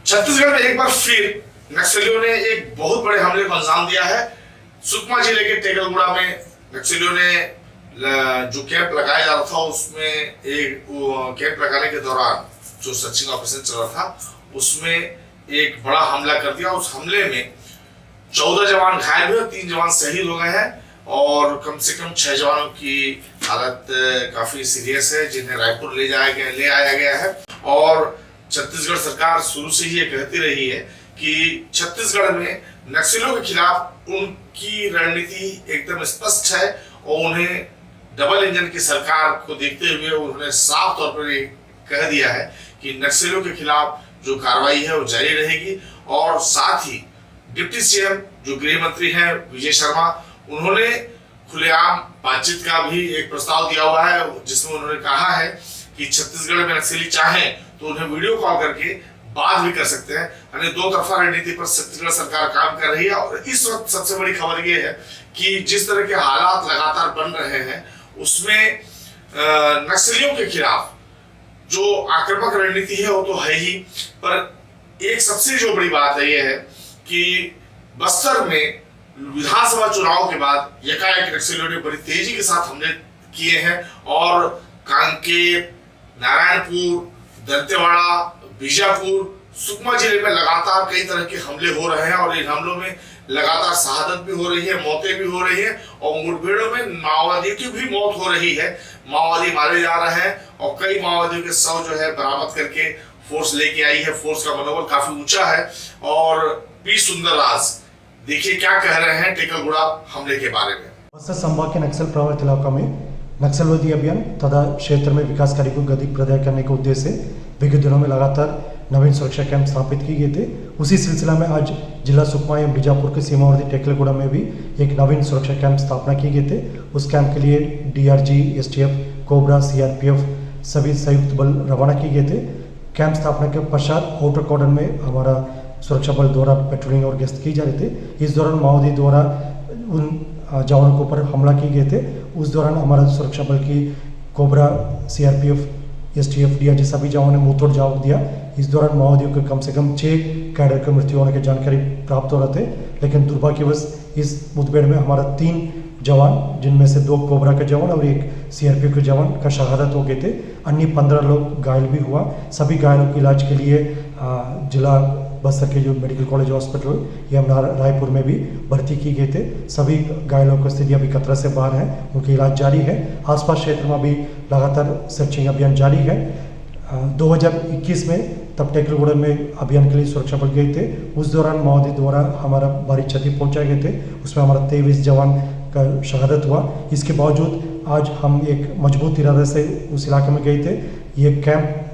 छत्तीसगढ़ में एक बार फिर नक्सलियों ने एक बहुत बड़े हमले को अंजाम दिया है। सुकमा जिले के टेकलगुड़ा में नक्सलियों ने जो कैंप लगाया जा रहा था उसमें एक कैंप लगाने के दौरान जो सर्चिंग ऑपरेशन चल रहा था उसमें एक बड़ा हमला कर दिया। उस हमले में 14 जवान घायल हुए, 3 जवान शहीद हो गए हैं और कम से कम 6 जवानों की हालत काफी सीरियस है जिन्हें रायपुर ले आया गया है। और छत्तीसगढ़ सरकार शुरू से ही ये कहती रही है कि छत्तीसगढ़ में नक्सलियों के खिलाफ उनकी रणनीति एकदम स्पष्ट है और उन्हें डबल इंजन की सरकार को देखते हुए उन्होंने साफ तौर पर कह दिया है कि नक्सलियों के खिलाफ जो कार्रवाई है वो जारी रहेगी। और साथ ही डिप्टी सीएम जो गृह मंत्री हैं विजय शर्मा, उन्होंने खुलेआम बातचीत का भी एक प्रस्ताव दिया हुआ है जिसमें उन्होंने कहा है कि छत्तीसगढ़ में नक्सली चाहें तो उन्हें वीडियो कॉल करके बात भी कर सकते हैं। यानी दो तरफा रणनीति पर छत्तीसगढ़ सरकार काम कर रही है। और इस वक्त सबसे बड़ी खबर यह है कि जिस तरह के हालात लगातार बन रहे हैं उसमें नक्सलियों के खिलाफ जो आक्रामक रणनीति है वो तो है ही, पर एक सबसे जो बड़ी बात है यह है कि बस्तर में विधानसभा चुनाव के बाद एकाएक नक्सलियों ने बड़ी तेजी के साथ हमले किए हैं और कांकेर, नारायणपुर, दंतेवाड़ा, बीजापुर, सुकमा जिले में लगातार कई तरह के हमले हो रहे हैं और इन हमलों में लगातार शहादत भी हो रही है, मौतें भी हो रही हैं और मुठभेड़ों में माओवादियों की भी मौत हो रही है। माओवादी मारे जा रहे हैं और कई माओवादियों के शव जो है बरामद करके फोर्स लेके आई है। फोर्स का मनोबल काफी ऊंचा है। और पी सुंदरराज देखिए क्या कह रहे हैं टेकलगुड़ा हमले के बारे में। बस्तर संभाग के नक्सल प्रभावित इलाकों में नक्सलवादी अभियान तथा क्षेत्र में विकास कार्य को गति प्रदान करने के उद्देश्य से विगत दिनों में लगातार नवीन सुरक्षा कैंप स्थापित किए गए थे। उसी सिलसिला में आज जिला सुकमा एवं बीजापुर के सीमावर्ती टेकलगुड़ा में भी एक नवीन सुरक्षा कैंप स्थापना किए गए थे। उस कैंप के लिए डीआरजी, एसटीएफ, कोबरा, सीआरपीएफ सभी संयुक्त बल रवाना किए गए थे। कैंप स्थापना के पश्चात आउटर कॉर्डन में हमारा सुरक्षा बल द्वारा पेट्रोलिंग और गश्त की जा रहे थे। इस दौरान माओवादी द्वारा उन जवानों के ऊपर हमला किए गए थे। उस दौरान हमारा सुरक्षा बल की कोबरा, सीआरपीएफ, एसटीएफ, डीआरजी सभी जवानों ने मुंहतोड़ जवाब दिया। इस दौरान माओवादियों के कम से कम 6 कैडर की मृत्यु होने की जानकारी प्राप्त हो रहे थे, लेकिन दुर्भाग्यवश इस मुठभेड़ में हमारा 3 जवान, जिनमें से 2 कोबरा के जवान और 1 सीआरपीएफ के जवान का शहादत हो गए थे। अन्य 15 लोग घायल भी हुआ। सभी घायलों के इलाज के लिए जिला बस्तर के जो मेडिकल कॉलेज हॉस्पिटल या रायपुर में भी भर्ती की गए थे। सभी घायलों की स्थिति अभी खतरा से बाहर है, उनका इलाज जारी है। आसपास क्षेत्र में अभी लगातार सर्चिंग अभियान जारी है। 2021 में तब टेकलगुड़ा में अभियान के लिए सुरक्षा बल गए थे। उस दौरान माओवादी द्वारा हमारा भारी क्षति पहुंचाए गए थे। उसमें हमारा 23 जवान का शहादत हुआ। इसके बावजूद आज हम एक मजबूत इरादे से उस इलाके में गए थे। ये कैंप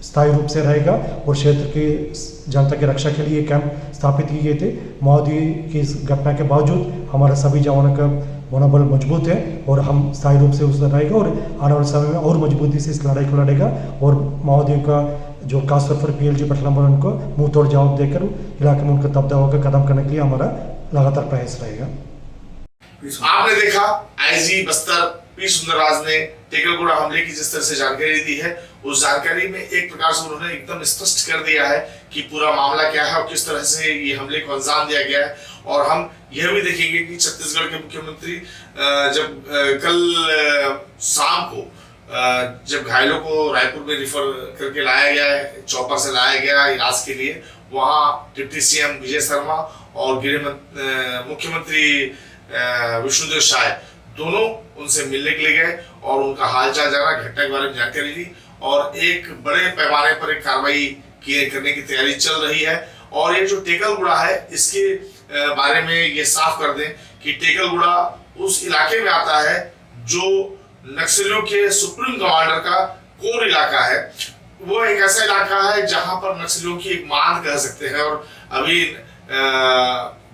स्थायी रूप से रहेगा और क्षेत्र की जनता की रक्षा के लिए कैंप स्थापित किए गए थे। माओवादी की इस घटना के बावजूद हमारा सभी जवानों का मनोबल मजबूत है और हम स्थायी रूप से उसमें रहेगा और आने वाले समय में और मजबूती से इस लड़ाई को लड़ेगा और माओवादियों का जो खासतौर पर पीएलजी पटल नंबर उनको मुंह तोड़ जवाब देकर इलाके में उनका दबदबा का कदम करने के लिए हमारा लगातार प्रयास रहेगा। आपने देखा आईजी बस्तर पी सुंदरराज ने टेकलगुड़ा हमले की जिस तरह से जानकारी दी है, उस जानकारी में एक प्रकार से उन्होंने एकदम स्पष्ट कर दिया है कि पूरा मामला क्या है और किस तरह से ये हमले को अंजाम दिया गया है। और हम यह भी देखेंगे कि छत्तीसगढ़ के मुख्यमंत्री जब कल शाम को जब घायलों को रायपुर में रिफर करके लाया गया है, चौपर से लाया गया इलाज के लिए, वहाँ डिप्टी सीएम विजय शर्मा और मुख्यमंत्री विष्णुदेव साय दोनों उनसे मिलने के लिए गए और उनका हालचाल जाना, घटना के बारे में जानकारी ली और एक बड़े पैमाने पर एक कार्रवाई करने की तैयारी चल रही है। और ये जो टेकलगुड़ा है इसके बारे में ये साफ कर दें कि टेकलगुड़ा उस इलाके में आता है जो नक्सलियों के सुप्रीम कमांडर का कोर इलाका है। वो एक ऐसा इलाका है जहां पर नक्सलियों की एक मान कह सकते हैं। और अभी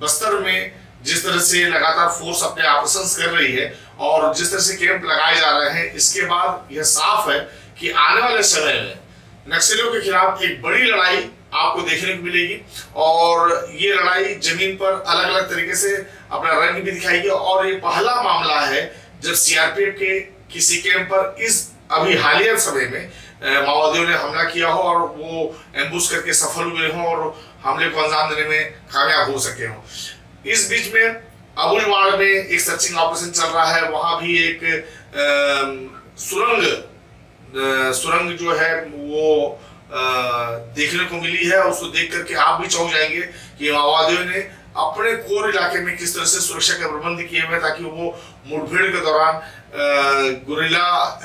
बस्तर में जिस तरह से लगातार फोर्स अपने ऑपरेशंस कर रही है और जिस तरह से कैंप लगाए जा रहे हैं, इसके बाद यह साफ है कि आने वाले समय में नक्सलियों के खिलाफ एक बड़ी लड़ाई आपको देखने को मिलेगी। और ये लड़ाई जमीन पर अलग अलग तरीके से अपना रंग भी दिखाएगी। और ये पहला मामला है जब सीआरपीएफ के किसी कैंप पर इस अभी हालिया समय में माओवादियों ने हमला किया हो और वो एम्बुश करके सफल हुए हों और हमले को अंजाम देने में कामयाब हो सके हों। इस बीच में अबुलवाड़ में एक सर्चिंग ऑपरेशन चल रहा है, वहां भी एक सुरंग जो है वो देखने को मिली है। उसको देख करके आप भी चौंक जाएंगे कि माओवादियों ने अपने कोर इलाके में किस तरह से सुरक्षा के प्रबंध किए हुए ताकि वो मुठभेड़ के दौरान गुरिल्ला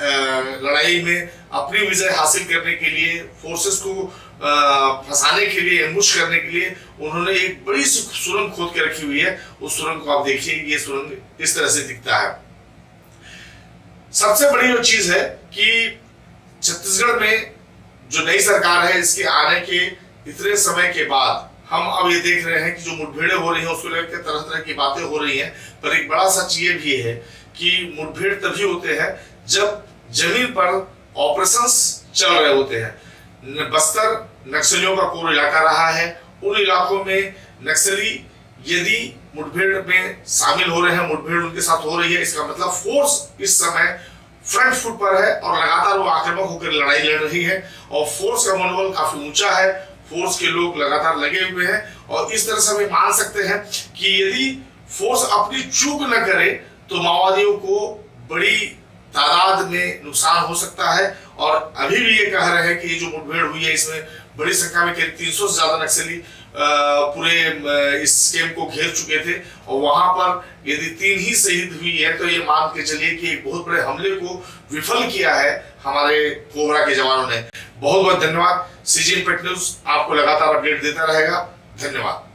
लड़ाई में अपनी विजय हासिल करने के लिए, फोर्सेस को फंसाने के लिए, एम्बुश करने के लिए उन्होंने एक बड़ी सी सुरंग खोद के रखी हुई है। उस सुरंग को आप देखिए, ये सुरंग इस तरह से दिखता है। सबसे बड़ी जो चीज है कि छत्तीसगढ़ में जो नई सरकार है, इसके आने के इतने समय के बाद हम अब ये देख रहे हैं कि जो मुठभेड़ें हो रही हैं उसको लेकर तरह तरह की बातें हो रही हैं, पर एक बड़ा सच ये भी है कि मुठभेड़ तभी होते हैं जब जमीन पर ऑपरेशंस चल रहे होते हैं। बस्तर नक्सलियों का कोर इलाका रहा है, उन इलाकों में नक्सली यदि मुठभेड़ में शामिल हो रहे हैं, मुठभेड़ उनके साथ हो रही है, इसका मतलब फोर्स इस समय फ्रंट फुट पर है और लगातार वो आक्रामक होकर लड़ाई लड़ रही है और फोर्स का मनोबल काफी ऊंचा है, फोर्स के लोग लगातार लगे हुए हैं। और इस तरह से हम मान सकते हैं कि यदि फोर्स अपनी चूक न करे तो माओवादियों को बड़ी तादाद में नुकसान हो सकता है। और अभी भी ये कह रहे हैं कि ये जो मुठभेड़ हुई है इसमें बड़ी संख्या में करीब 300 से ज्यादा नक्सली पूरे इस कैंप को घेर चुके थे और वहां पर यदि 3 ही शहीद हुई है तो ये मान के चलिए कि एक बहुत बड़े हमले को विफल किया है हमारे कोबरा के जवानों ने। बहुत बहुत धन्यवाद। CG इम्पैक्ट न्यूज आपको लगातार अपडेट देता रहेगा। धन्यवाद।